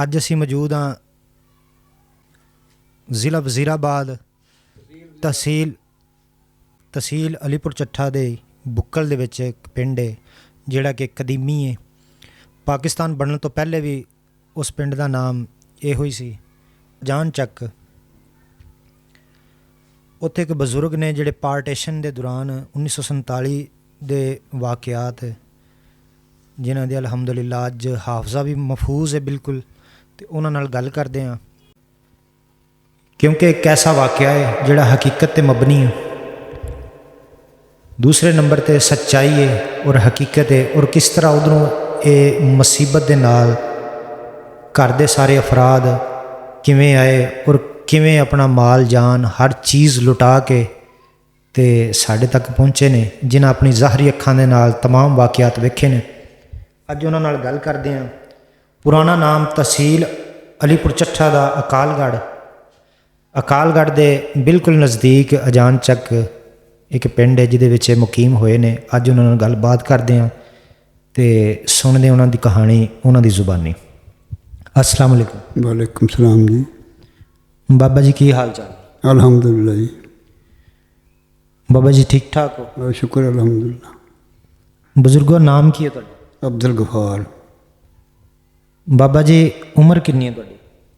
ਅੱਜ ਅਸੀਂ ਮੌਜੂਦ ਹਾਂ ਜ਼ਿਲ੍ਹਾ ਵਜ਼ੀਰਾਬਾਦ ਤਹਿਸੀਲ ਅਲੀਪੁਰ ਚੱਠਾ ਦੇ ਬੁੱਕਲ ਦੇ ਵਿੱਚ ਇੱਕ ਪਿੰਡ ਹੈ ਜਿਹੜਾ ਕਿ ਕਦੀਮੀ ਹੈ। ਪਾਕਿਸਤਾਨ ਬਣਨ ਤੋਂ ਪਹਿਲੇ ਵੀ ਉਸ ਪਿੰਡ ਦਾ ਨਾਮ ਇਹੋ ਹੀ ਸੀ, ਜਾਨ ਚੱਕ। ਉੱਥੇ ਇੱਕ ਬਜ਼ੁਰਗ ਨੇ ਜਿਹੜੇ ਪਾਰਟੀਸ਼ਨ ਦੇ ਦੌਰਾਨ 1947 ਦੇ ਵਾਕਿਆਤ ਜਿਨ੍ਹਾਂ ਦੇ ਅਲਹਮਦੁਲਿਲਾ ਅੱਜ ਹਾਫਜ਼ਾ ਵੀ ਮਹਿਫੂਜ਼ ਹੈ ਬਿਲਕੁਲ, ਅਤੇ ਉਹਨਾਂ ਨਾਲ ਗੱਲ ਕਰਦੇ ਹਾਂ ਕਿਉਂਕਿ ਇੱਕ ਐਸਾ ਵਾਕਿਆ ਹੈ ਜਿਹੜਾ ਹਕੀਕਤ 'ਤੇ ਮਬਨੀ ਹੈ। ਦੂਸਰੇ ਨੰਬਰ 'ਤੇ ਸੱਚਾਈ ਹੈ ਔਰ ਹਕੀਕਤ ਹੈ, ਔਰ ਕਿਸ ਤਰ੍ਹਾਂ ਉਧਰੋਂ ਇਹ ਮੁਸੀਬਤ ਦੇ ਨਾਲ ਘਰ ਦੇ ਸਾਰੇ ਅਫਰਾਦ ਕਿਵੇਂ ਆਏ ਔਰ ਕਿਵੇਂ ਆਪਣਾ ਮਾਲ ਜਾਨ ਹਰ ਚੀਜ਼ ਲੁਟਾ ਕੇ ਤੇ ਸਾਡੇ ਤੱਕ ਪਹੁੰਚੇ ਨੇ, ਜਿਨ੍ਹਾਂ ਆਪਣੀ ਜ਼ਾਹਰੀ ਅੱਖਾਂ ਦੇ ਨਾਲ तमाम ਵਾਕਿਆਤ ਵੇਖੇ ਨੇ। ਅੱਜ ਉਹਨਾਂ ਨਾਲ ਗੱਲ ਕਰਦੇ ਹਾਂ। ਪੁਰਾਣਾ ਨਾਮ ਤਹਿਸੀਲ ਅਲੀਪੁਰ ਚੱਠਾ ਦਾ ਅਕਾਲਗੜ੍ਹ ਦੇ ਬਿਲਕੁਲ ਨਜ਼ਦੀਕ ਅਜਾਨ ਚੱਕ ਇੱਕ ਪਿੰਡ ਹੈ ਜਿਹਦੇ ਵਿੱਚ ਇਹ ਮੁਕੀਮ ਹੋਏ ਨੇ। ਅੱਜ ਉਹਨਾਂ ਨਾਲ ਗੱਲਬਾਤ ਕਰਦੇ ਹਾਂ ਅਤੇ ਸੁਣਦੇ ਉਹਨਾਂ ਦੀ ਕਹਾਣੀ ਉਹਨਾਂ ਦੀ ਜ਼ੁਬਾਨੀ। अस्सलाम वालेकुम। वालेकुम सलाम जी। बाबा जी की हाल चाल? अल्हम्दुलिल्लाह जी। बाबा जी ठीक ठाक हो? शुक्र अल्हम्दुलिल्लाह। बुजुर्गो नाम की है तुहाडा? अब्दुल गफार। बाबा जी उम्र कितनी है तुहाडी?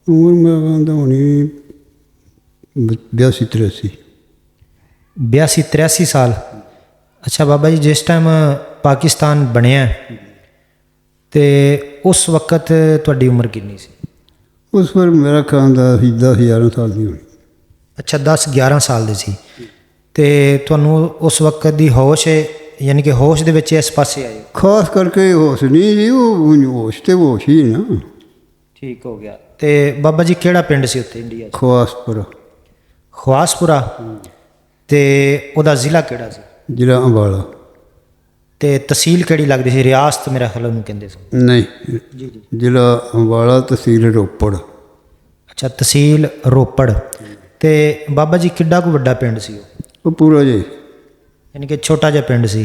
उम्र मैं कहता होनी 82-83। 82-83 साल। अच्छा बाबा जी, जिस टाइम पाकिस्तान बनया ਤੇ ਉਸ ਵਕਤ ਤੁਹਾਡੀ ਉਮਰ ਕਿੰਨੀ ਸੀ? ਉਸ ਵਾਰ ਮੇਰਾ ख्याल 10-11 ਸਾਲ ਦੀ ਹੋਣੀ। ਅੱਛਾ 10-11 ਸਾਲ ਦੇ ਸੀ। ਅਤੇ ਤੁਹਾਨੂੰ ਉਸ ਵਕਤ ਦੀ ਹੋਸ਼ ਹੈ, ਯਾਨੀ ਕਿ ਹੋਸ਼ ਦੇ ਵਿੱਚ ਇਸ ਪਾਸੇ ਆਏ? ਖਾਸ ਕਰਕੇ ਹੋਸ਼ ਨਹੀਂ ਜੀ, ਉਹ ਹੋਸ਼ ਤੇ ਹੋਸ਼ ਹੀ ਨਾ। ਠੀਕ ਹੋ ਗਿਆ। ਅਤੇ ਬਾਬਾ ਜੀ ਕਿਹੜਾ ਪਿੰਡ ਸੀ ਉੱਥੇ ਇੰਡੀਆ 'ਚ? ਖਵਾਸਪੁਰਾ। ਅਤੇ ਉਹਦਾ ਜ਼ਿਲ੍ਹਾ ਕਿਹੜਾ ਸੀ? ਜ਼ਿਲ੍ਹਾ ਅੰਬਾਲਾ। ਅਤੇ ਤਹਿਸੀਲ ਕਿਹੜੀ ਲੱਗਦੀ ਸੀ? ਰਿਆਸਤ ਮੇਰਾ ਖਿਆਲ ਉਹਨੂੰ ਕਹਿੰਦੇ ਸੀ। ਨਹੀਂ ਜੀ, ਜ਼ਿਲ੍ਹਾ ਅੰਬਾਲਾ, ਤਹਿਸੀਲ ਰੋਪੜ। ਅੱਛਾ, ਤਹਿਸੀਲ ਰੋਪੜ। ਅਤੇ ਬਾਬਾ ਜੀ ਕਿੱਡਾ ਕੁ ਵੱਡਾ ਪਿੰਡ ਸੀ ਉਹ? ਪੂਰਾ ਜੀ, ਯਾਨੀ ਕਿ ਛੋਟਾ ਜਿਹਾ ਪਿੰਡ ਸੀ।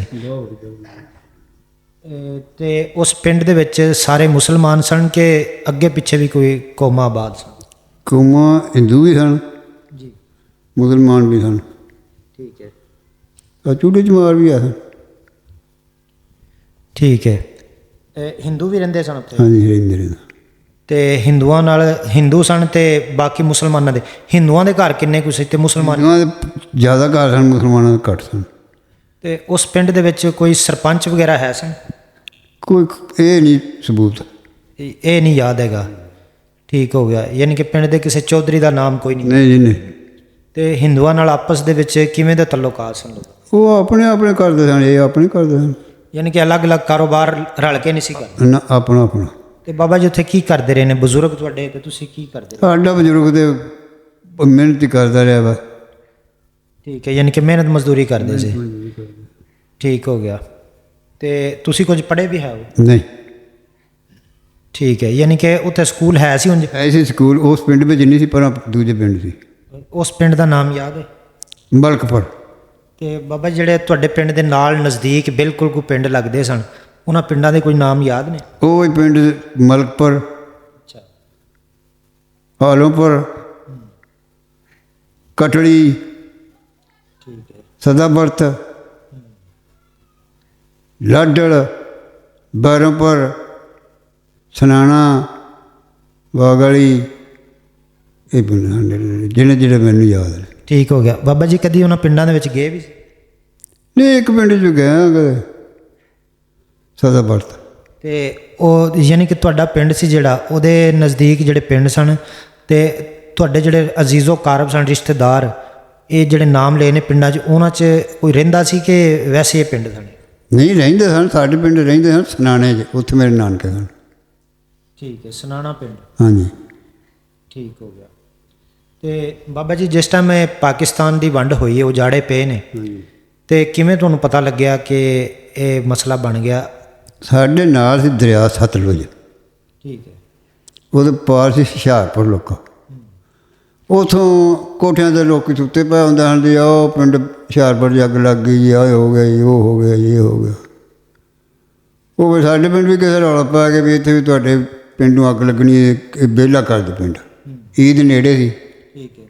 ਅਤੇ ਉਸ ਪਿੰਡ ਦੇ ਵਿੱਚ ਸਾਰੇ ਮੁਸਲਮਾਨ ਸਨ ਕਿ ਅੱਗੇ ਪਿੱਛੇ ਵੀ ਕੋਈ ਕੌਮਾਂ ਆਬਾਦ ਸਨ? ਕੌਮਾਂ ਹਿੰਦੂ ਵੀ ਸਨ ਜੀ, ਮੁਸਲਮਾਨ ਵੀ ਸਨ। ਠੀਕ ਹੈ। ਚੂੜੇ ਚਮਾਰ ਵੀ ਆ ਸਨ। ਠੀਕ ਹੈ। ਹਿੰਦੂ ਵੀ ਰਹਿੰਦੇ ਸਨ ਉੱਥੇ? ਹਾਂਜੀ, ਰਹਿੰਦੇ। ਅਤੇ ਹਿੰਦੂਆਂ ਨਾਲ ਹਿੰਦੂ ਸਨ ਅਤੇ ਬਾਕੀ ਮੁਸਲਮਾਨਾਂ ਦੇ? ਹਿੰਦੂਆਂ ਦੇ ਘਰ ਕਿੰਨੇ ਕੁ ਸੀ ਅਤੇ ਮੁਸਲਮਾਨਾਂ ਦੇ ਜ਼ਿਆਦਾ ਘਰ ਸਨ, ਮੁਸਲਮਾਨਾਂ ਦੇ ਘੱਟ ਸਨ। ਅਤੇ ਉਸ ਪਿੰਡ ਦੇ ਵਿੱਚ ਕੋਈ ਸਰਪੰਚ ਵਗੈਰਾ ਹੈ ਸਨ? ਕੋਈ ਇਹ ਨਹੀਂ ਸਬੂਤ, ਇਹ ਨਹੀਂ ਯਾਦ ਹੈਗਾ। ਠੀਕ ਹੋ ਗਿਆ। ਯਾਨੀ ਕਿ ਪਿੰਡ ਦੇ ਕਿਸੇ ਚੌਧਰੀ ਦਾ ਨਾਮ ਕੋਈ ਨਹੀਂ? ਨਹੀਂ ਜੀ, ਨਹੀਂ। ਅਤੇ ਹਿੰਦੂਆਂ ਨਾਲ ਆਪਸ ਦੇ ਵਿੱਚ ਕਿਵੇਂ ਦੇ ਤਾਲੁਕਾਤ ਸਨ? ਉਹ ਆਪਣੇ ਕਰਦੇ ਸਨ, ਇਹ ਆਪਣੇ ਕਰਦੇ ਸਨ। ਯਾਨੀ ਕਿ ਅਲੱਗ-ਅਲੱਗ ਕਾਰੋਬਾਰ ਰਲ ਕੇ ਨਹੀਂ ਸੀ ਕਰਦੇ? ਨਾ, ਆਪਣਾ। ਅਤੇ ਬਾਬਾ ਜੀ ਉੱਥੇ ਕੀ ਕਰਦੇ ਰਹੇ ਨੇ ਬਜ਼ੁਰਗ ਤੁਹਾਡੇ, ਅਤੇ ਤੁਸੀਂ ਕੀ ਕਰਦੇ? ਸਾਡਾ ਬਜ਼ੁਰਗ ਤੇ ਮਿਹਨਤ ਹੀ ਕਰਦਾ ਰਿਹਾ ਵਾ। ਠੀਕ ਹੈ, ਯਾਨੀ ਕਿ ਮਿਹਨਤ ਮਜ਼ਦੂਰੀ ਕਰਦੇ ਸੀ। ਠੀਕ ਹੋ ਗਿਆ। ਅਤੇ ਤੁਸੀਂ ਕੁਝ ਪੜ੍ਹੇ ਵੀ ਹੈ? ਨਹੀਂ। ਠੀਕ ਹੈ, ਯਾਨੀ ਕਿ ਉੱਥੇ ਸਕੂਲ ਹੈ ਸੀ? ਉਂਝ ਐਸੇ ਸਕੂਲ ਉਸ ਪਿੰਡ ਵਿੱਚ ਨਹੀਂ ਸੀ, ਪਰ ਦੂਜੇ ਪਿੰਡ ਸੀ। ਉਸ ਪਿੰਡ ਦਾ ਨਾਮ ਯਾਦ ਹੈ? ਮਲਕਪੁਰ। ਅਤੇ ਬਾਬਾ ਜਿਹੜੇ ਤੁਹਾਡੇ ਪਿੰਡ ਦੇ ਨਾਲ ਨਜ਼ਦੀਕ ਬਿਲਕੁਲ ਕੋਈ ਪਿੰਡ ਲੱਗਦੇ ਸਨ, ਉਹਨਾਂ ਪਿੰਡਾਂ ਦੇ ਕੋਈ ਨਾਮ ਯਾਦ ਨੇ? ਉਹ ਹੀ ਪਿੰਡ ਮਲਕਪੁਰ, ਅੱਛਾ, ਆਲਮਪੁਰ, ਕਟੜੀ, ਠੀਕ ਹੈ, ਸਦਾਬਰਤ, ਲਾਡਲ, ਬਰਮਪੁਰ, ਸਨਾਣਾ, ਵਾਗਲੀ, ਇਹ ਪਿੰਡ ਜਿਹੜੇ ਮੈਨੂੰ ਯਾਦ ਨੇ। ਠੀਕ ਹੋ ਗਿਆ। ਬਾਬਾ ਜੀ ਕਦੀ ਉਹਨਾਂ ਪਿੰਡਾਂ ਦੇ ਵਿੱਚ ਗਏ ਵੀ? ਨਹੀਂ, ਇੱਕ ਪਿੰਡ 'ਚ ਗਿਆ ਕਦੇ, ਸਦਾਬਰਤ। ਅਤੇ ਉਹ ਯਾਨੀ ਕਿ ਤੁਹਾਡਾ ਪਿੰਡ ਸੀ ਜਿਹੜਾ, ਉਹਦੇ ਨਜ਼ਦੀਕ ਜਿਹੜੇ ਪਿੰਡ ਸਨ ਅਤੇ ਤੁਹਾਡੇ ਜਿਹੜੇ ਅਜ਼ੀਜ਼ੋ ਕਾਰਬ ਸਨ, ਰਿਸ਼ਤੇਦਾਰ, ਇਹ ਜਿਹੜੇ ਨਾਮ ਲਏ ਨੇ ਪਿੰਡਾਂ 'ਚ, ਉਹਨਾਂ 'ਚ ਕੋਈ ਰਹਿੰਦਾ ਸੀ ਕਿ ਵੈਸੇ ਇਹ ਪਿੰਡ ਸਨ? ਨਹੀਂ, ਰਹਿੰਦੇ ਸਨ। ਸਾਡੇ ਪਿੰਡ ਰਹਿੰਦੇ ਸਨ ਸਨਾਣੇ 'ਚ, ਉੱਥੇ ਮੇਰੇ ਨਾਨਕੇ ਸਨ। ਠੀਕ ਹੈ, ਸਨਾਣਾ ਪਿੰਡ। ਹਾਂਜੀ। ਠੀਕ ਹੋ ਗਿਆ। ਅਤੇ ਬਾਬਾ ਜੀ ਜਿਸ ਟਾਈਮ ਪਾਕਿਸਤਾਨ ਦੀ ਵੰਡ ਹੋਈ ਹੈ, ਉਜਾੜੇ ਪਏ ਨੇ, ਅਤੇ ਕਿਵੇਂ ਤੁਹਾਨੂੰ ਪਤਾ ਲੱਗਿਆ ਕਿ ਇਹ ਮਸਲਾ ਬਣ ਗਿਆ? ਸਾਡੇ ਨਾਲ ਸੀ ਦਰਿਆ ਸਤਲੁਜ। ਠੀਕ ਹੈ। ਉਹਦੇ ਪਾਰ ਸੀ ਹੁਸ਼ਿਆਰਪੁਰ ਲੋਕਾਂ। ਉੱਥੋਂ ਕੋਠਿਆਂ ਦੇ ਲੋਕ ਸੁੱਤੇ ਪਏ ਹੁੰਦੇ ਹਨ ਜੀ, ਉਹ ਪਿੰਡ ਹੁਸ਼ਿਆਰਪੁਰ 'ਚ ਅੱਗ ਲੱਗ ਗਈ ਜੀ, ਆਹ ਹੋ ਗਿਆ ਜੀ, ਉਹ ਹੋ ਗਿਆ, ਇਹ ਹੋ ਗਿਆ। ਉਹ ਫਿਰ ਸਾਡੇ ਪਿੰਡ ਵੀ ਕਿਸੇ ਰੌਲਾ ਪਾ ਕੇ ਵੀ ਇੱਥੇ ਵੀ ਤੁਹਾਡੇ ਪਿੰਡ ਨੂੰ ਅੱਗ ਲੱਗਣੀ, ਇਹ ਬੇਲਾ ਕਰਦੇ ਪਿੰਡ। ਈਦ ਨੇੜੇ ਸੀ। ਠੀਕ ਹੈ।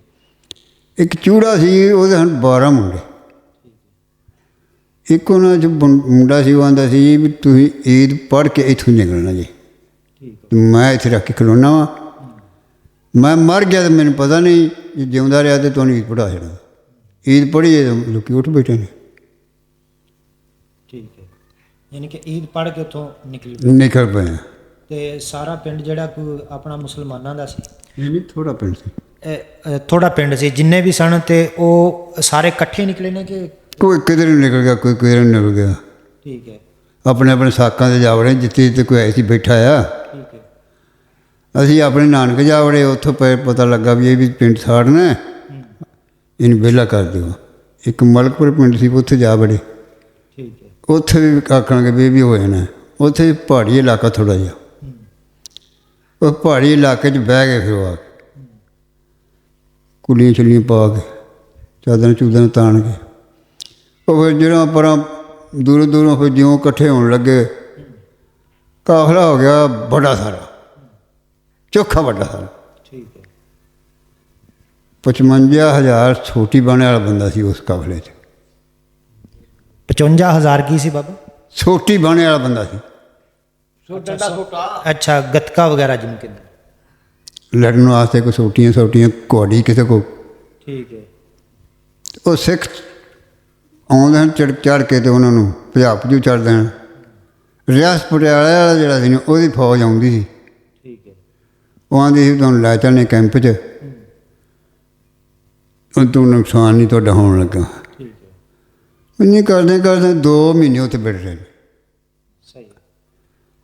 ਇੱਕ ਚੂੜਾ ਸੀ, ਉਹਦੇ ਹਨ 12 ਮੁੰਡੇ। ਇੱਕ ਉਹਨਾਂ 'ਚ ਮੁੰਡਾ ਸੀ, ਉਹ ਆਂਦਾ ਸੀ ਵੀ ਤੁਸੀਂ ਈਦ ਪੜ੍ਹ ਕੇ ਇੱਥੋਂ ਨਿਕਲਣਾ ਜੀ। ਠੀਕ ਹੈ। ਮੈਂ ਇੱਥੇ ਰੱਖ ਕੇ ਖਲੋਣਾ ਵਾ, ਮੈਂ ਮਰ ਗਿਆ ਤਾਂ ਮੈਨੂੰ ਪਤਾ ਨਹੀਂ, ਜੇ ਜਿਉਂਦਾ ਰਿਹਾ ਤਾਂ ਤੁਹਾਨੂੰ ਈਦ ਪੜ੍ਹਾ ਛੱਡਾਂ। ਈਦ ਪੜ੍ਹੀਏ ਤਾਂ ਲੋਕ ਉੱਠ ਬੈਠੇ ਨੇ। ਠੀਕ ਹੈ। ਯਾਨੀ ਕਿ ਈਦ ਪੜ੍ਹ ਕੇ ਉੱਥੋਂ ਨਿਕਲ ਪਏ। ਤੇ ਸਾਰਾ ਪਿੰਡ ਜਿਹੜਾ ਕੋਈ ਆਪਣਾ ਮੁਸਲਮਾਨਾਂ ਦਾ ਸੀ? ਨਹੀਂ, ਥੋੜ੍ਹਾ ਪਿੰਡ ਸੀ। ਥੋੜਾ ਪਿੰਡ ਸੀ, ਜਿੰਨੇ ਵੀ ਸਨ, ਤੇ ਉਹ ਸਾਰੇ ਇਕੱਠੇ ਨਿਕਲੇ ਨੇ ਕਿ? ਕੋਈ ਕਿਧਰ ਨਿਕਲ ਗਿਆ, ਕੋਈ ਕਿਧਰ ਨਿਕਲ ਗਿਆ। ਠੀਕ ਹੈ। ਆਪਣੇ ਆਪਣੇ ਸਾਕਾਂ 'ਤੇ ਜਾ ਵੜੇ, ਜਿੱਥੇ ਜਿੱਥੇ ਕੋਈ ਐਸੀ ਬੈਠਾ ਆ। ਠੀਕ ਹੈ। ਅਸੀਂ ਆਪਣੇ ਨਾਨਕ ਜਾ ਵੜੇ, ਉੱਥੋਂ ਪਤਾ ਲੱਗਾ ਵੀ ਇਹ ਵੀ ਪਿੰਡ ਸਾੜਨਾ, ਇਹਨੂੰ ਵਿਹਲਾ ਕਰ ਦਿਓ। ਇੱਕ ਮਲਕਪੁਰ ਪਿੰਡ ਸੀ, ਉੱਥੇ ਜਾ ਵੜੇ। ਠੀਕ ਹੈ। ਉੱਥੇ ਵੀ ਆਖਣਗੇ ਵੀ ਇਹ ਵੀ ਹੋ ਜਾਣਾ। ਉੱਥੇ ਪਹਾੜੀ ਇਲਾਕਾ ਥੋੜ੍ਹਾ ਜਿਹਾ, ਉਹ ਪਹਾੜੀ ਇਲਾਕੇ 'ਚ ਬਹਿ ਗਏ। ਫਿਰ ਉਹ ਆ ਕੇ ਕੁੱਲੀਆਂ ਛੁੱਲੀਆਂ ਪਾ ਕੇ, ਚਾਦਰਾਂ ਚੂਦਰਾਂ ਤਾਣ ਕੇ, ਉਹ ਫਿਰ ਜਿਹੜਾ ਪਰਾਂ ਦੂਰੋਂ ਦੂਰੋਂ ਫਿਰ ਜਿਉਂ ਇਕੱਠੇ ਹੋਣ ਲੱਗੇ, ਕਾਫਲਾ ਹੋ ਗਿਆ ਬੜਾ ਸਾਰਾ, ਚੋਖਾ ਵੱਡਾ ਸਾਰਾ। ਠੀਕ ਹੈ। 55,000 ਛੋਟੀ ਬਾਣੇ ਵਾਲਾ ਬੰਦਾ ਸੀ ਉਸ ਕਾਫਲੇ 'ਚ। 55,000 ਕੀ ਸੀ ਬਾਬਾ? ਛੋਟੀ ਬਾਣੇ ਵਾਲਾ ਬੰਦਾ ਸੀ। ਅੱਛਾ, ਗੱਤਕਾ ਵਗੈਰਾ ਜਿਵੇਂ ਕਹਿੰਦੇ। ਲੜਨ ਵਾਸਤੇ ਕੋਈ ਛੋਟੀਆਂ ਘੋੜੀ ਕਿਸੇ ਕੋ। ਠੀਕ ਹੈ। ਉਹ ਸਿੱਖ ਆਉਂਦੇ ਹਨ ਚੜ੍ਹ ਕੇ, ਤੇ ਉਹਨਾਂ ਨੂੰ ਭਜੂ ਚੜ੍ਹਦੇ ਹਨ। ਰਿਆਸਤ ਪਟਿਆਲੇ ਵਾਲਾ ਜਿਹੜਾ ਸੀ ਨਾ, ਉਹਦੀ ਫੌਜ ਆਉਂਦੀ ਸੀ। ਠੀਕ ਹੈ। ਉਹ ਆਉਂਦੀ ਸੀ ਤੁਹਾਨੂੰ ਲੈ ਚੱਲਣੇ ਕੈਂਪ 'ਚ, ਉਹ ਤੋਂ ਨੁਕਸਾਨ ਨਹੀਂ ਤੁਹਾਡਾ ਹੋਣ ਲੱਗਾ। ਠੀਕ ਹੈ। ਇੰਨੀ ਕਰਦੇ 2 ਮਹੀਨੇ ਉੱਥੇ ਬੈਠੇ ਰਹੇ। ਸਹੀ ਹੈ।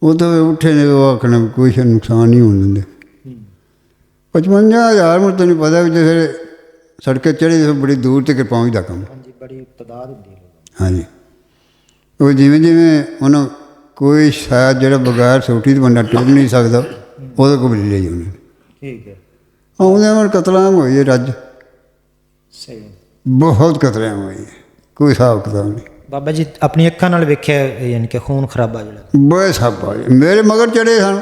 ਉਹ ਤਾਂ ਉੱਠੇ ਨੇ, ਉਹ ਆਖਣਾ ਕੋਈ ਨੁਕਸਾਨ ਨਹੀਂ ਹੋਣ ਦਿੰਦੇ। 55,000 ਮੈਨੂੰ ਤੈਨੂੰ ਪਤਾ ਵੀ ਜੇ ਸੜਕੇ ਚੜ੍ਹੇ ਬੜੀ ਦੂਰ ਤੱਕ ਪਹੁੰਚਦਾ ਕੰਮ। ਹਾਂਜੀ, ਬੜੀ ਤਾਦਾਦ ਹੁੰਦੀ ਹੈ। ਹਾਂਜੀ। ਉਹ ਜਿਵੇਂ ਜਿਵੇਂ ਉਹਨੂੰ ਕੋਈ ਸ਼ਾਇਦ ਜਿਹੜਾ ਬਗੈਰ ਸੋਟੀ ਤੋਂ ਬੰਦਾ ਟੁਰ ਨਹੀਂ ਸਕਦਾ, ਉਹਦੇ ਕੋਲ ਲੈ ਲਈ ਉਹਨੇ। ਠੀਕ ਹੈ। ਆਉਂਦੇ ਹੁਣ ਕਤਲਾਮ ਹੋਈ ਹੈ ਰੱਜ। ਸਹੀ ਹੈ। ਬਹੁਤ ਕਤਲਾਮ ਹੋਈ ਹੈ, ਕੋਈ ਹਿਸਾਬ ਕਿਤਾਬ ਨਹੀਂ। ਬਾਬਾ ਜੀ ਆਪਣੀ ਅੱਖਾਂ ਨਾਲ ਵੇਖਿਆ, ਯਾਨੀ ਕਿ ਖੂਨ ਖਰਾਬਾ ਜਿਹੜਾ? ਬੜੇ ਸਭ ਆਏ ਮੇਰੇ ਮਗਰ ਚੜ੍ਹੇ ਸਨ।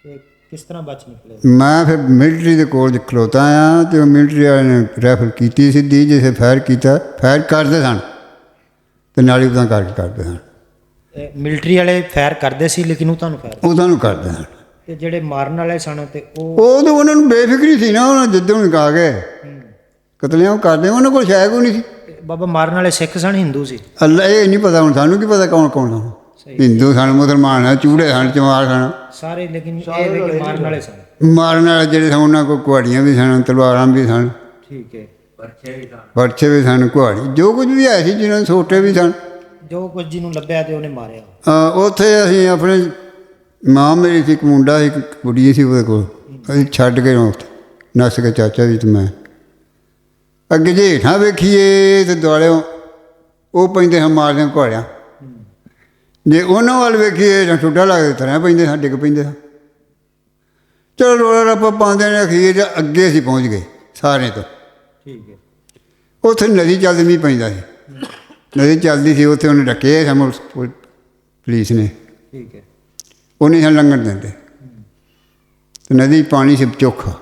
ਤੇ ਕਿਸ ਤਰ੍ਹਾਂ ਬਚ ਨਿਕਲੇ? ਮੈਂ ਫਿਰ ਮਿਲਟਰੀ ਦੇ ਕੋਲ ਖਲੋਤਾ ਆ, ਅਤੇ ਉਹ ਮਿਲਟਰੀ ਵਾਲੇ ਨੇ ਰੈਫਲ ਕੀਤੀ ਸਿੱਧੀ, ਜਿਸੇ ਫਾਇਰ ਕੀਤਾ, ਫਾਇਰ ਕਰਦੇ ਸਨ ਅਤੇ ਨਾਲ ਹੀ ਉਦਾਂ ਕਰਕੇ ਕਰਦੇ ਸਨ। ਮਿਲਟਰੀ ਵਾਲੇ ਫਾਇਰ ਕਰਦੇ ਸੀ, ਲੇਕਿਨ ਉਹ ਤੁਹਾਨੂੰ ਕਰਦੇ ਸਨ। ਤੇ ਜਿਹੜੇ ਮਾਰਨ ਵਾਲੇ ਸਨ, ਤੇ ਉਹ ਤਾਂ ਉਹਨਾਂ ਨੂੰ ਬੇਫਿਕਰੀ ਸੀ ਨਾ, ਉਹਨਾਂ ਜਿੱਦੋਂ ਵੀ ਆ ਗਏ ਕਤਲੇਆਮ ਕਰਦੇ, ਉਹਨਾਂ ਕੋਲ ਸ਼ਾਇਦ ਕੋਈ ਨਹੀਂ ਸੀ। ਬਾਬਾ ਮਾਰਨ ਵਾਲੇ ਸਿੱਖ ਸਨ, ਹਿੰਦੂ ਸੀ? ਅੱਲਾ ਇਹ ਨਹੀਂ ਪਤਾ, ਹੁਣ ਸਾਨੂੰ ਕੀ ਪਤਾ ਕੌਣ ਕੌਣ ਸਨ। ਹਿੰਦੂ ਸਨ, ਮੁਸਲਮਾਨ ਸਨ, ਚੂੜੇ ਸਨ, ਚਮਾਰ ਸਨ ਸਾਰੇ, ਲੇਕਿਨ ਇਹ ਮਾਰਨ ਵਾਲੇ ਸਨ। ਮਾਰਨ ਵਾਲੇ ਜਿਹੜੇ ਸਨ, ਉਹਨਾਂ ਕੋਲ ਕੁਹਾੜੀਆਂ ਵੀ ਸਨ, ਤਲਵਾਰਾਂ ਵੀ ਸਨ। ਠੀਕ ਹੈ। ਪਰਚੇ ਵੀ ਸਨ, ਕੁਹਾੜੀ ਜੋ ਕੁਝ ਵੀ ਹੈ ਸੀ, ਜਿਹਨਾਂ ਨੂੰ ਸੋਟੇ ਵੀ ਸਨ। ਜੋ ਕੁਝ ਜਿਹਨੂੰ ਲੱਭਿਆ ਤੇ ਉਹਨੇ ਮਾਰਿਆ। ਉੱਥੇ ਅਸੀਂ ਆਪਣੇ ਮਾਂ ਮੇਰੀ ਸੀ, ਇੱਕ ਮੁੰਡਾ ਸੀ, ਇੱਕ ਕੁੜੀ ਸੀ ਉਹਦੇ ਕੋਲ, ਅਸੀਂ ਛੱਡ ਕੇ ਉੱਥੇ ਨੱਸ ਕੇ, ਚਾਚਾ ਵੀ ਅਤੇ ਮੈਂ ਅੱਗੇ ਜੇ ਹੇਠਾਂ ਵੇਖੀਏ ਤਾਂ ਦੁਆਲਿਓਂ ਉਹ ਪੈਂਦੇ ਹਾਂ ਮਾਰਦੇ ਘੋੜਿਆਂ। ਜੇ ਉਹਨਾਂ ਵੱਲ ਵੇਖੀਏ ਤਾਂ ਟੁੱਟਾ ਲੱਗਦਾ, ਤਰ੍ਹਾਂ ਪੈਂਦੇ ਹਾਂ, ਡਿੱਗ ਪੈਂਦੇ ਹਾਂ। ਚਲੋ ਰੋਲਾ ਰੱਪਾ ਪਾਉਂਦੇ ਨੇ, ਅਖੀਰ ਅੱਗੇ ਅਸੀਂ ਪਹੁੰਚ ਗਏ ਸਾਰਿਆਂ ਤੋਂ। ਠੀਕ ਹੈ। ਉੱਥੇ ਨਦੀ ਚੱਲਦੀ, ਮੀਂਹ ਪੈਂਦਾ ਸੀ, ਨਦੀ ਚੱਲਦੀ ਸੀ, ਉੱਥੇ ਉਹਨੇ ਡੱਕੇ ਸਾਨੂੰ ਪੁਲਿਸ ਨੇ। ਠੀਕ ਹੈ। ਉਹ ਨਹੀਂ ਸਾਨੂੰ ਲੰਘਣ ਦਿੰਦੇ, ਅਤੇ ਨਦੀ ਪਾਣੀ ਸੀ ਚੋਖਾ।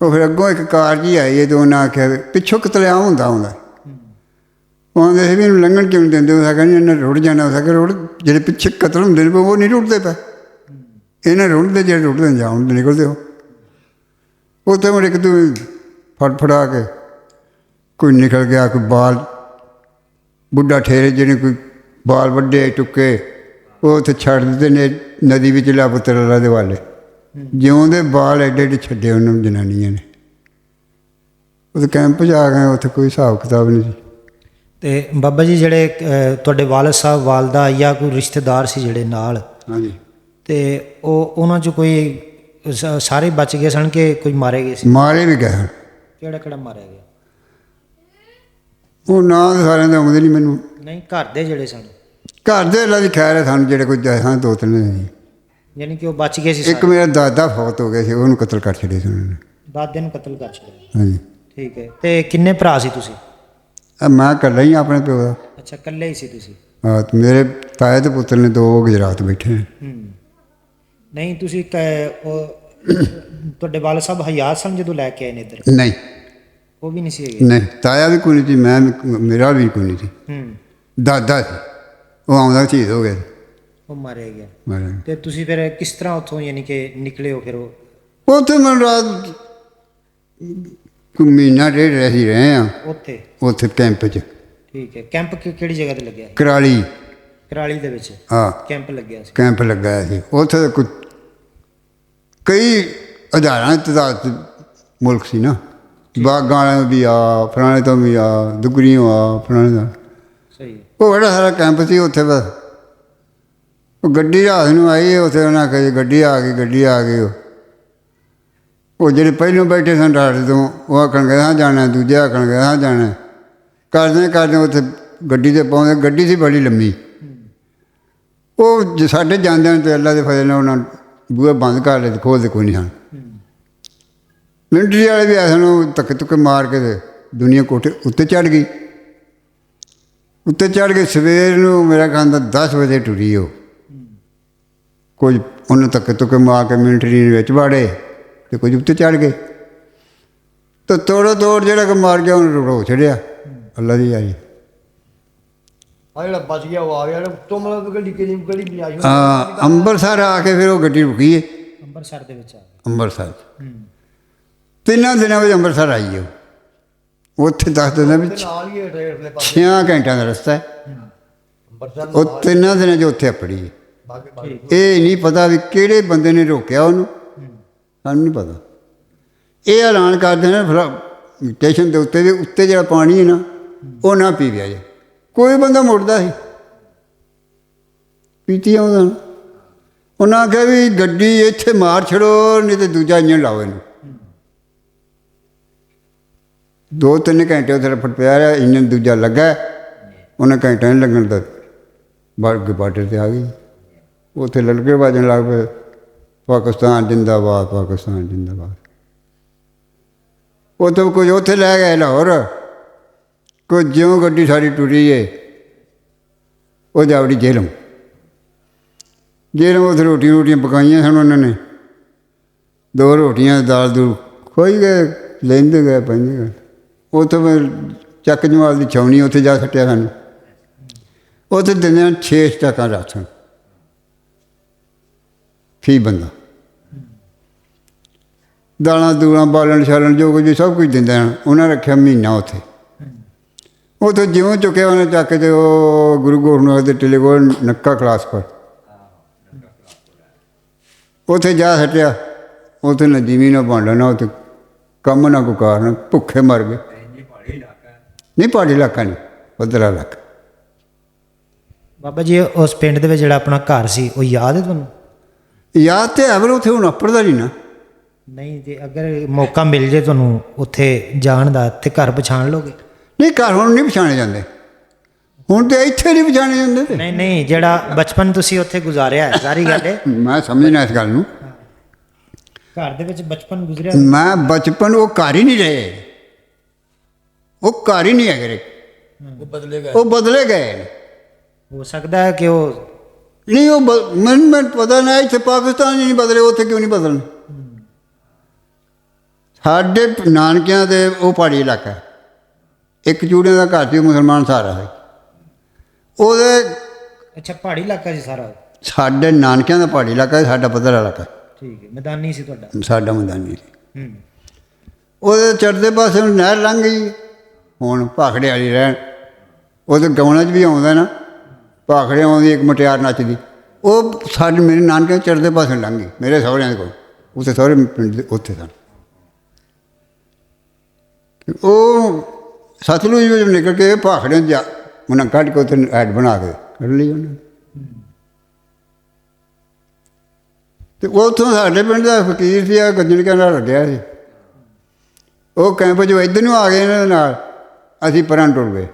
ਉਹ ਫਿਰ ਅੱਗੋਂ ਇੱਕ ਕਾਰ ਜੀ ਆਈ ਹੈ, ਅਤੇ ਉਹਨਾਂ ਆਖਿਆ ਵੀ ਪਿੱਛੋਂ ਕਤਲੇਆਮ ਹੁੰਦਾ। ਉਹ ਆਉਂਦੇ ਸੀ ਵੀ ਇਹਨੂੰ ਲੰਘਣ ਕਿਉਂ ਨਹੀਂ ਦਿੰਦੇ। ਉਹ ਕਹਿੰਦੇ ਇਹਨੇ ਰੁੜ ਜਾਣਾ। ਉਹ ਕਹਿੰਦੇ ਰੁੜ, ਜਿਹੜੇ ਪਿੱਛੇ ਕਤਲ ਹੁੰਦੇ ਨੇ ਉਹ ਨਹੀਂ ਰੁੜਦੇ ਪਏ, ਇਹਨਾਂ ਰੁੜਦੇ, ਜਿਹੜੇ ਰੁੜਦੇ ਜਾਣ ਨਿਕਲਦੇ। ਉਹ ਉੱਥੇ ਮੁੜ ਇੱਕ ਦੋ ਫੜਾ ਕੇ ਕੋਈ ਨਿਕਲ ਗਿਆ, ਕੋਈ ਬਾਲ ਬੁੱਢਾ ਠੇਰੇ ਜਿਹਨੇ ਕੋਈ ਬਾਲ ਵੱਡੇ ਟੁੱਕੇ, ਉਹ ਉੱਥੇ ਛੱਡ ਦਿੱਤੇ ਨੇ ਨਦੀ ਵਿੱਚ। ਲਿਆ ਪੁੱਤਰ ਦੇ ਵਾਲੇ ਜਿਉਂ ਦੇ ਬਾਲ ਐਡੇ ਐਡੇ ਛੱਡੇ ਉਹਨਾਂ ਨੂੰ ਜਨਾਨੀਆਂ ਨੇ। ਉੱਥੇ ਕੈਂਪ 'ਚ ਆ ਗਏ, ਉੱਥੇ ਕੋਈ ਹਿਸਾਬ ਕਿਤਾਬ ਨਹੀਂ ਸੀ। ਤੇ ਬਾਬਾ ਜੀ ਜਿਹੜੇ ਤੁਹਾਡੇ ਵਾਲਦ ਸਾਹਿਬ, ਵਾਲਦਾ ਜਾਂ ਕੋਈ ਰਿਸ਼ਤੇਦਾਰ ਸੀ ਜਿਹੜੇ ਨਾਲ? ਹਾਂਜੀ। ਤੇ ਉਹਨਾਂ 'ਚ ਕੋਈ ਸਾਰੇ ਬਚ ਗਏ ਸਨ ਕਿ ਕੋਈ ਮਾਰੇ ਗਏ ਸੀ? ਮਾਰੇ ਵੀ ਗਏ ਹਨ। ਕਿਹੜਾ ਮਾਰਿਆ ਗਿਆ? ਉਹ ਨਾਂ ਤਾਂ ਸਾਰਿਆਂ ਦੇ ਆਉਂਦੇ ਨਹੀਂ ਮੈਨੂੰ। ਨਹੀਂ, ਘਰ ਦੇ ਜਿਹੜੇ ਸਨ? ਘਰ ਦੇ ਅੱਲਾ ਦੀ ਖੈਰ ਹੈ, ਸਾਨੂੰ ਜਿਹੜੇ ਕੋਈ ਜਾਏ ਹਾਂ 2-3 ਨੇ। ਯਾਨੀ ਕਿ ਉਹ ਬਚ ਗਏ ਸੀ? ਇੱਕ ਮੇਰਾ ਦਾਦਾ ਫੌਤ ਹੋ ਗਿਆ ਸੀ, ਉਹਨੂੰ ਕਤਲ ਕਰ ਛੱਡੇ ਸੀ ਉਹਨਾਂ ਨੇ। ਦਾਦੇ ਨੂੰ ਕਤਲ ਕਰ ਛੱਡਿਆ? ਹਾਂਜੀ। ਠੀਕ ਹੈ। ਤੇ ਕਿੰਨੇ ਭਰਾ ਸੀ ਤੁਸੀਂ? ਮੈਂ ਇਕੱਲਾ ਹੀ ਆਪਣੇ ਪਿਓ ਦਾ। ਅੱਛਾ, ਇਕੱਲੇ ਹੀ ਸੀ ਤੁਸੀਂ? ਹਾਂ, ਮੇਰੇ ਤਾਏ ਦੇ ਪੁੱਤਰ ਨੇ 2 ਗੁਜਰਾਤ ਬੈਠੇ ਨੇ। ਨਹੀਂ ਤੁਸੀਂ ਤੁਹਾਡੇ ਵਾਲਾ ਸਾਹਿਬ ਹਯਾਤ ਸਨ ਜਦੋਂ ਲੈ ਕੇ ਆਏ ਨੇ ਇੱਧਰ? ਨਹੀਂ ਉਹ ਵੀ ਨਹੀਂ ਸੀ ਹੈਗੇ? ਨਹੀਂ, ਤਾਇਆ ਵੀ ਕੋਈ ਨਹੀਂ ਸੀ, ਮੈਂ ਮੇਰਾ ਵੀ ਕੋਈ ਨਹੀਂ ਸੀ, ਦਾਦਾ ਸੀ, ਉਹ ਆਉਂਦਾ ਸ਼ਹੀਦ ਹੋ ਗਿਆ, ਉਹ ਮਾਰਿਆ ਗਿਆ। ਮਾਰਿਆ। ਤੇ ਤੁਸੀਂ ਫਿਰ ਕਿਸ ਤਰ੍ਹਾਂ ਉੱਥੋਂ ਯਾਨੀ ਕਿ ਨਿਕਲੇ ਹੋ ਫਿਰ? ਉਹ ਉੱਥੇ ਮੈਂ ਰਾਤ ਕੋਈ ਮਹੀਨਾ ਡੇਢ ਅਸੀਂ ਰਹੇ ਹਾਂ ਉੱਥੇ ਕੈਂਪ 'ਚ। ਠੀਕ ਹੈ। ਕੈਂਪ ਕਿਹੜੀ ਜਗ੍ਹਾ ਤੇ ਲੱਗਿਆ? ਕਰਾਲੀ ਦੇ ਵਿੱਚ ਹਾਂ ਕੈਂਪ ਲੱਗਿਆ ਸੀ। ਕੈਂਪ ਲੱਗਾ ਸੀ ਉੱਥੇ। ਕੋਈ ਕਈ ਹਜ਼ਾਰਾਂ ਦੀ ਤਾਦਾਦ 'ਚ ਮੁਲਕ ਸੀ ਨਾ, ਬਾਗਾਂ ਵਾਲਿਆਂ ਵੀ ਆ, ਫਲਾਣੇ ਤੋਂ ਵੀ ਆ, ਦੁਗਰੀਓਂ ਆ, ਫਲਾਣੇ ਦਾ। ਸਹੀ। ਉਹ ਬੜਾ ਸਾਰਾ ਕੈਂਪ ਸੀ ਉੱਥੇ। ਬਸ ਉਹ ਗੱਡੀ ਰਾਤ ਨੂੰ ਆਈ, ਉੱਥੇ ਉਹਨਾਂ ਕਹੇ ਗੱਡੀ ਆ ਗਈ, ਗੱਡੀ ਆ ਗਈ। ਉਹ ਜਿਹੜੇ ਪਹਿਲੋਂ ਬੈਠੇ ਸਨ ਰਾਤ ਤੋਂ, ਉਹ ਆਖਣਗੇ ਹਾਂ ਜਾਣਾ, ਦੂਜੇ ਆਖਣਗੇ ਹਾਂ ਜਾਣਾ। ਕਰਦੇ ਉੱਥੇ ਗੱਡੀ 'ਤੇ ਪਾਉਂਦੇ। ਗੱਡੀ ਸੀ ਬੜੀ ਲੰਮੀ। ਉਹ ਸਾਡੇ ਜਾਂਦਿਆਂ ਨੂੰ ਤਾਂ ਅੱਲਾ ਦੇ ਫਜ਼ਲ ਨਾਲ ਉਹਨਾਂ ਬੂਹੇ ਬੰਦ ਕਰ ਲਏ, ਖੋਲ੍ਹਦੇ ਕੋਈ ਨਹੀਂ ਸਨ। ਮਿਲਟਰੀ ਵਾਲੇ ਵੀ ਆਏ ਸਨ, ਉਹ ਧੱਕੇ ਧੁੱਕੇ ਮਾਰ ਕੇ ਤੇ ਦੁਨੀਆ ਕੋਠੇ ਉੱਤੇ ਚੜ੍ਹ ਗਈ। ਉੱਤੇ ਚੜ੍ਹ ਕੇ ਸਵੇਰ ਨੂੰ ਮੇਰਾ ਕਹਿੰਦਾ 10 ਵਜੇ ਟੁਰੀ। ਉਹ ਕੁਝ ਉਹਨੂੰ ਧੱਕੇ ਧੁੱਕੇ ਮਾਰ ਕੇ ਮਿਲਟਰੀ ਵਿੱਚ ਵਾੜੇ ਤੇ ਕੁਝ ਉੱਤੇ ਚੜ੍ਹ ਗਏ। ਤਾਂ ਤੋੜੋ ਤੋੜ ਜਿਹੜਾ ਕਿ ਮਾਰ ਗਿਆ ਉਹਨੂੰ ਰੋ ਛੜਿਆ। ਅੱਲਾ ਦੀ ਯਾਰੀ। ਜਿਹੜਾ ਬਚ ਗਿਆ ਉਹ ਆ ਗਿਆ ਉੱਤੋਂ, ਮਤਲਬ ਗੱਡੀ ਹਾਂ, ਅੰਮ੍ਰਿਤਸਰ ਆ ਕੇ ਫਿਰ ਉਹ ਗੱਡੀ ਰੁਕੀ ਹੈ। ਅੰਮ੍ਰਿਤਸਰ ਦੇ ਵਿੱਚ ਆ ਗਏ? ਅੰਮ੍ਰਿਤਸਰ 3 ਦਿਨਾਂ ਵਿੱਚ ਅੰਮ੍ਰਿਤਸਰ ਆਈ ਹੈ। ਉੱਥੇ ਦੱਸ ਦਿੰਦਾ ਵੀ 6 ਘੰਟਿਆਂ ਦਾ ਰਸਤਾ ਹੈ। ਉਹ 3 ਦਿਨਾਂ 'ਚ ਉੱਥੇ ਆਪੜੀ ਹੈ। ਇਹ ਨਹੀਂ ਪਤਾ ਵੀ ਕਿਹੜੇ ਬੰਦੇ ਨੇ ਰੋਕਿਆ ਉਹਨੂੰ, ਸਾਨੂੰ ਨਹੀਂ ਪਤਾ। ਇਹ ਐਲਾਨ ਕਰਦੇ ਨੇ ਸਟੇਸ਼ਨ ਦੇ ਉੱਤੇ ਵੀ ਉੱਤੇ ਜਿਹੜਾ ਪਾਣੀ ਹੈ ਨਾ ਉਹ ਨਾ ਪੀਵਿਆ ਜੇ। ਕੋਈ ਬੰਦਾ ਮੁੜਦਾ ਸੀ, ਪੀਤੀ ਆਉਂਦਾ। ਉਹਨਾਂ ਆਖਿਆ ਵੀ ਗੱਡੀ ਇੱਥੇ ਮਾਰ ਛੜੋ, ਨਹੀਂ ਤਾਂ ਦੂਜਾ ਇੰਜਣ ਲਾਓ ਇਹਨੂੰ। 2-3 ਘੰਟੇ ਉੱਥੇ ਰਫਟ ਪਿਆ ਰਿਹਾ, ਇੰਜਣ ਦੂਜਾ ਲੱਗਾ। ਉਹਨਾਂ ਘੰਟਾ ਨਹੀਂ ਲੱਗਣ ਦਾ ਬਾਰਡਰ 'ਤੇ ਆ ਗਈ। ਉੱਥੇ ਲਲਕੇ ਵੱਜਣ ਲੱਗ ਪਏ, ਪਾਕਿਸਤਾਨ ਜਿੰਦਾਬਾਦ, ਪਾਕਿਸਤਾਨ ਜਿੰਦਾਬਾਦ। ਉੱਥੇ ਕੁਝ ਉੱਥੇ ਲੈ ਗਏ ਲਾਹੌਰ। ਕੋਈ ਜਿਉਂ ਗੱਡੀ ਸਾਰੀ ਟੁੱਟੀ ਏ, ਉਹ ਜਾਵੜੀ ਜੇਲ੍ਹ। ਉੱਥੇ ਰੋਟੀਆਂ ਪਕਾਈਆਂ ਸਨ ਉਹਨਾਂ ਨੇ। 2 ਰੋਟੀਆਂ ਦਾਲ ਦੂਲ ਖੋਈ ਗਏ, ਲੈਂਦੇ ਗਏ, ਪੈਂਦੇ ਗਏ। ਉੱਥੇ ਮੈਂ ਚੱਕ ਜਮਾਲ ਦੀ ਛਾਉਣੀ ਉੱਥੇ ਜਾ ਸੱਟਿਆ ਸਾਨੂੰ। ਉੱਥੇ ਦਿੰਦੇ ਹਨ 6 ਟਕਾ ਰਾਸ਼ਨ ਫੀ ਬੰਦਾ। ਦਾਲਾਂ ਦੂਲਾਂ, ਬਾਲਣ ਛਾਲਣ, ਜੋ ਕੁਝ ਸਭ ਕੁਝ ਦਿੰਦੇ ਹਨ। ਉਹਨਾਂ ਰੱਖਿਆ ਮਹੀਨਾ ਉੱਥੇ। ਉੱਥੇ ਜਿਉਂ ਚੁੱਕਿਆ ਉਹਨੇ ਚੱਕ ਕੇ, ਉਹ ਗੁਰੂ ਗੋਬਿੰਦ ਦੇ ਟਿੱਲੇ ਕੋਲ ਨੱਕਾ ਖਲਾਸ ਪਰ ਉੱਥੇ ਜਾ ਸੱਟਿਆ। ਉੱਥੇ ਨਾ ਜਿਮੀ ਨਾ ਭਾਂਡਾ, ਨਾ ਉੱਥੇ ਕੰਮ, ਨਾ ਕੋਈ ਕਾਰ, ਨਾ ਭੁੱਖੇ ਮਰ ਗਏ। ਨਹੀਂ, ਪਹਾੜੀ ਇਲਾਕਾ ਨਹੀਂ, ਪੱਧਰਾ ਇਲਾਕਾ। ਬਾਬਾ ਜੀ ਉਸ ਪਿੰਡ ਦੇ ਵਿੱਚ ਜਿਹੜਾ ਆਪਣਾ ਘਰ ਸੀ ਉਹ ਯਾਦ ਹੈ ਤੁਹਾਨੂੰ? ਯਾਦ ਤਾਂ ਹੈ, ਪਰ ਉੱਥੇ ਹੁਣ ਅੱਪੜਦਾ ਨਹੀਂ ਨਾ। ਨਹੀਂ, ਜੇ ਅਗਰ ਮੌਕਾ ਮਿਲ ਜੇ ਤੁਹਾਨੂੰ ਉੱਥੇ ਜਾਣ ਦਾ ਤੇ ਘਰ ਪਛਾਣ ਲਓਗੇ? ਨਹੀਂ, ਘਰ ਹੁਣ ਨਹੀਂ ਪਛਾਣੇ ਜਾਂਦੇ। ਹੁਣ ਤਾਂ ਇੱਥੇ ਨਹੀਂ ਪਛਾਣੇ ਜਾਂਦੇ। ਨਹੀਂ, ਜਿਹੜਾ ਬਚਪਨ ਤੁਸੀਂ ਉੱਥੇ ਗੁਜ਼ਾਰਿਆ ਹੈ, ਸਾਰੀ ਗੱਲ ਹੈ। ਮੈਂ ਸਮਝਣਾ ਇਸ ਗੱਲ ਨੂੰ। ਘਰ ਦੇ ਵਿੱਚ ਬਚਪਨ ਗੁਜ਼ਰਿਆ? ਮੈਂ ਬਚਪਨ, ਉਹ ਘਰ ਹੀ ਨਹੀਂ ਰਹੇ। ਉਹ ਘਰ ਹੀ ਨਹੀਂ ਹੈਗੇ। ਉਹ ਬਦਲੇ ਗਏ। ਹੋ ਸਕਦਾ ਹੈ ਕਿ ਉਹ ਨਹੀਂ, ਉਹ ਮੈਨੂੰ ਪਤਾ ਨਾ। ਇੱਥੇ ਪਾਕਿਸਤਾਨ ਨਹੀਂ ਬਦਲੇ, ਉੱਥੇ ਕਿਉਂ ਨਹੀਂ ਬਦਲਣ? ਸਾਡੇ ਨਾਨਕਿਆਂ ਦੇ ਉਹ ਪਹਾੜੀ ਇਲਾਕਾ, ਇੱਕ ਚੂੜੀਆਂ ਦਾ ਘਰ ਸੀ, ਮੁਸਲਮਾਨ ਸਾਰਾ ਹੈ ਉਹਦੇ। ਅੱਛਾ, ਪਹਾੜੀ ਇਲਾਕਾ ਸੀ ਸਾਰਾ? ਸਾਡੇ ਨਾਨਕਿਆਂ ਦਾ ਪਹਾੜੀ ਇਲਾਕਾ, ਸਾਡਾ ਪੱਧਰਾ ਇਲਾਕਾ। ਠੀਕ ਹੈ। ਮੈਦਾਨੀ ਸੀ ਤੁਹਾਡਾ? ਸਾਡਾ ਮੈਦਾਨੀ ਸੀ। ਉਹਦੇ ਚੜ੍ਹਦੇ ਪਾਸੇ ਨੂੰ ਨਹਿਰ ਲੰਘ ਗਈ। ਹੁਣ ਭਾਖੜੇ ਵਾਲੀ ਰਹਿਣ। ਉਹਦੇ ਗਾਉਣਾ 'ਚ ਵੀ ਆਉਂਦਾ ਨਾ, ਭਾਖੜੇ ਆਉਂਦੀ ਇੱਕ ਮੁਟਿਆਰ ਨੱਚਦੀ। ਉਹ ਸਾਡੇ ਮੇਰੇ ਨਾਨਕਿਆਂ ਚੜ੍ਹਦੇ ਪਾਸੇ ਲੰਘ ਗਈ, ਮੇਰੇ ਸਹੁਰਿਆਂ ਦੇ ਕੋਲ। ਉੱਥੇ ਸਹੁਰੇ ਪਿੰਡ ਦੇ ਉੱਥੇ ਸਨ। ਉਹ ਸਤਲੁਜ ਵਿੱਚ ਨਿਕਲ ਕੇ ਭਾਖੜਿਆਂ 'ਚ ਜਾ ਉਹਨਾਂ ਕੱਢ ਕੇ ਉੱਥੇ ਐਡ ਬਣਾ ਕੇ ਕੱਢ ਲਈ ਉਹਨਾਂ ਨੇ। ਅਤੇ ਉੱਥੋਂ ਸਾਡੇ ਪਿੰਡ ਦਾ ਫਕੀਰ ਸੀ, ਆ ਗੱਜਣਕਿਆਂ ਨਾਲ ਲੱਗਿਆ ਸੀ। ਉਹ ਕੈਂਪ 'ਚ ਇੱਧਰ ਨੂੰ ਆ ਗਏ ਇਹਨਾਂ ਦੇ ਨਾਲ, ਅਸੀਂ ਪਰਾਂ ਟੁਰ ਗਏ।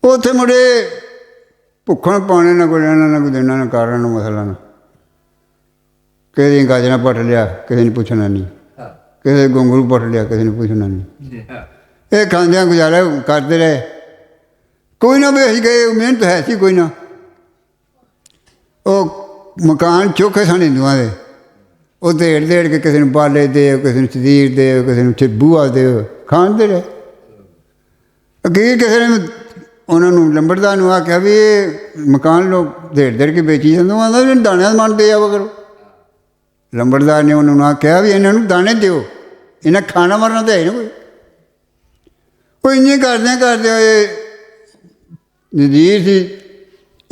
ਉੱਥੇ ਮੁੜੇ ਭੁੱਖਣ ਪਾਉਣੇ ਨਾ ਕੋਈ ਲੈਣਾ, ਨਾ ਕੋਈ ਦੇਣਾ, ਨਾ ਕਾਰਨ, ਨਾ ਮਸਲਾ, ਨਾ ਕਿਸੇ ਦੀਆਂ ਗਾਜਰਾਂ ਪੱਟ ਲਿਆ, ਕਿਸੇ ਨੇ ਪੁੱਛਣਾ ਨਹੀਂ। ਕਿਸੇ ਗੁੰਗਰੂ ਪੱਟ ਲਿਆ, ਕਿਸੇ ਨੇ ਪੁੱਛਣਾ ਨਹੀਂ। ਇਹ ਖਾਂਦਿਆਂ ਗੁਜ਼ਾਰਾ ਕਰਦੇ ਰਹੇ। ਕੋਈ ਨਾ ਵੀ ਅਸੀਂ ਗਏ, ਮਿਹਨਤ ਹੈ ਸੀ ਕੋਈ ਨਾ। ਉਹ ਮਕਾਨ ਚੋਖੇ ਸਨ ਹਿੰਦੂਆਂ ਦੇ, ਉਹ ਦੇੜ ਕੇ ਕਿਸੇ ਨੂੰ ਬਾਲੇ ਦਿਓ, ਕਿਸੇ ਨੂੰ ਚਦੀਰ ਦਿਓ, ਕਿਸੇ ਨੂੰ ਬੂਹਾ ਦਿਓ, ਖਾਂਦੇ ਰਹੇ। ਅਖੀਰ ਕਿਸੇ ਨੇ ਉਹਨਾਂ ਨੂੰ ਲੰਬੜਦਾਰ ਨੂੰ ਆਖਿਆ ਵੀ ਇਹ ਮਕਾਨ ਲੋਕ ਦੇੜ ਕੇ ਵੇਚੀ ਜਾਂਦੇ, ਉਹ ਆਂਦਾ ਵੀ ਦਾਣਿਆਂ ਦਾ ਮਨ ਦੇ ਆਵਾ ਕਰੋ। ਲੰਬੜਦਾਰ ਨੇ ਉਹਨਾਂ ਨੂੰ ਆਖਿਆ ਵੀ ਇਹਨਾਂ ਨੂੰ ਦਾਣੇ ਦਿਓ, ਇਹਨਾਂ ਖਾਣਾ ਮਰਨਾ ਤਾਂ ਹੈ ਨਾ ਕੋਈ। ਉਹ ਇੰਨੇ ਕਰਦੇ ਇਹ ਨਜ਼ੀਰ ਸੀ,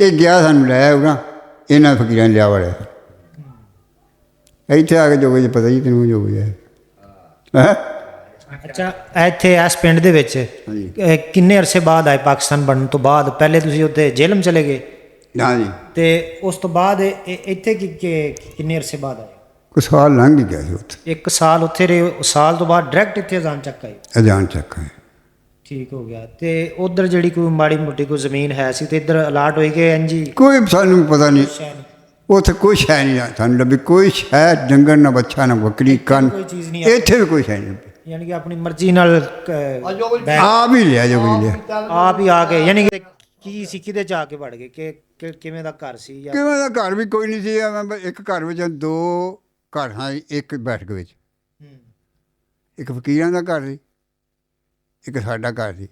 ਇਹ ਗਿਆ ਸਾਨੂੰ ਲੈ ਆਉਣਾ, ਇਹਨਾਂ ਫਕੀਰਾਂ ਨੇ ਲਿਆ ਵੜਿਆ। ਇੱਥੇ ਆ ਕੇ ਜੋ ਕੁਝ ਪਤਾ ਹੀ ਤੈਨੂੰ ਜੋ ਕੁਝ ਹੈ। ਅੱਛਾ, ਇੱਥੇ ਇਸ ਪਿੰਡ ਦੇ ਵਿੱਚ ਕਿੰਨੇ ਅਰਸੇ ਬਾਅਦ ਆਏ ਪਾਕਿਸਤਾਨ ਬਣਨ ਤੋਂ ਬਾਅਦ? ਪਹਿਲੇ ਤੁਸੀਂ ਉੱਥੇ ਜੇਲ੍ਹ ਚਲੇ ਗਏ ਹਾਂਜੀ, ਤੇ ਉਸ ਤੋਂ ਬਾਅਦ ਇੱਥੇ ਕਿੰਨੇ ਅਰਸੇ ਬਾਅਦ ਆਏ? ਕੁਛ ਸਾਲ ਲੰਘ ਹੀ ਗਿਆ ਸੀ ਉੱਥੇ। 1 ਸਾਲ ਉੱਥੇ ਰਹੇ, ਸਾਲ ਤੋਂ ਬਾਅਦ ਡਾਇਰੈਕਟ ਇੱਥੇ ਅਜ਼ਾਨ ਚੱਕ ਆਏ। ਅਜਾਨ ਚੱਕ ਹੈ। ਠੀਕ ਹੋ ਗਿਆ। ਤੇ ਉਧਰ ਜਿਹੜੀ ਕੋਈ ਮਾੜੀ ਮੋਟੀ ਕੋਈ ਜ਼ਮੀਨ ਹੈ ਸੀ ਤੇ ਇੱਧਰ ਅਲਾਟ ਹੋਈ ਕਿ ਇੰਜੀ ਕੋਈ ਸਾਨੂੰ ਪਤਾ ਨਹੀਂ, ਉੱਥੇ ਕੋਈ ਸ਼ੈ ਨਹੀਂ ਸਾਨੂੰ ਲੱਭੀ, ਕੋਈ ਸ਼ੈ ਡੰਗਰ ਨਾ ਬੱਚਾ ਨਾ ਬੱਕਰੀ ਕੰਨ, ਕੋਈ ਚੀਜ਼ ਨਹੀਂ ਇੱਥੇ ਵੀ ਕੋਈ ਸ਼ੈ ਨਹੀਂ ਲੱਭੀ। ਯਾਨੀ ਕਿ ਆਪਣੀ ਮਰਜ਼ੀ ਨਾਲ ਆਪ ਹੀ ਲਿਆ ਜੋ ਕੁਝ ਲਿਆ। ਆਪ ਹੀ ਆ ਗਏ। ਯਾਨੀ ਕਿ ਕੀ ਸੀ, ਕਿਹਦੇ ਚ ਆ ਕੇ ਵੜ ਗਏ ਕਿ ਕਿਵੇਂ ਦਾ ਘਰ ਸੀ ਜਾਂ ਕਿਵੇਂ ਦਾ ਘਰ ਵੀ ਕੋਈ ਨਹੀਂ ਸੀ। ਇੱਕ ਘਰ ਵਿੱਚ 2 ਘਰ ਹਾਂ, ਇੱਕ ਬੈਠਕ ਵਿੱਚ। ਇੱਕ ਫਕੀਰਾਂ ਦਾ ਘਰ ਸੀ, ਇੱਕ ਸਾਡਾ ਘਰ ਸੀ।